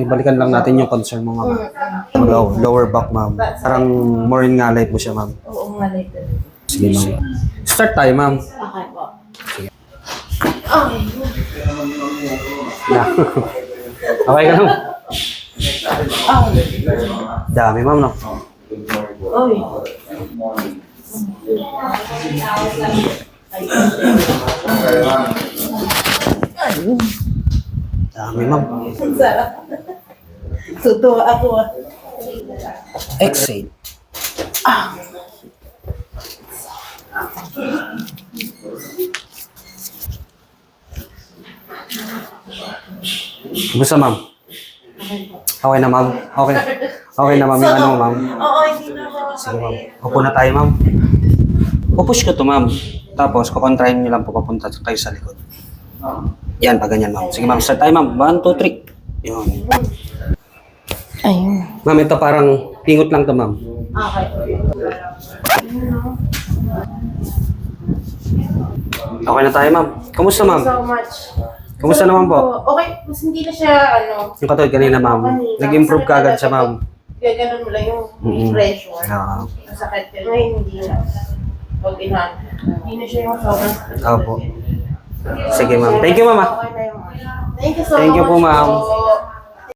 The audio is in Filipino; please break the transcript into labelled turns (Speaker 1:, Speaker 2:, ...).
Speaker 1: balikan lang natin yung concern mo, ma'am. Lower back, ma'am. Parang more in ngalay po siya, ma'am.
Speaker 2: Oo, ngalay talaga.
Speaker 1: Sige, ma'am. Start tayo, ma'am.
Speaker 2: Okay po.
Speaker 1: Yeah. Okay ka lang. Dami, ma'am, no?
Speaker 2: Oy.
Speaker 1: Dami, ma'am.
Speaker 2: Ang sarap. Tutuwa ako ah.
Speaker 1: Exhale. Kumusta, ma'am? Okay na, ma'am. Okay. Okay na, ma'am. Yung ano, ma'am.
Speaker 2: Oo, hindi na ako.
Speaker 1: Sige, ma'am. Upo na tayo, ma'am. Pupush ko to, ma'am. Tapos, kukontrahin nyo lang po papunta kayo sa likod. Yan, pag ganyan, ma'am. Sige, ma'am. Start tayo, ma'am. 1, 2, 3. Yun.
Speaker 2: Ayun.
Speaker 1: Ma'am, ito parang pingot lang to, ma'am.
Speaker 2: Okay.
Speaker 1: Okay na tayo, ma'am. Kumusta, ma'am?
Speaker 2: So much.
Speaker 1: Kumusta naman po?
Speaker 2: Okay, mas hindi na siya,
Speaker 1: Yung katulad kanina, ma'am. Nag-improve ka agad siya, ma'am.
Speaker 2: Gaganon mo lang yung pressure.
Speaker 1: Ah.
Speaker 2: Masakit ka. Ngayon, hindi na. Pag hindi na siya yung sobrang.
Speaker 1: Opo. Sige, ma'am. Thank you, ma'am.
Speaker 2: Okay na yun. Thank you so much.
Speaker 1: Thank you po, ma'am.
Speaker 2: po.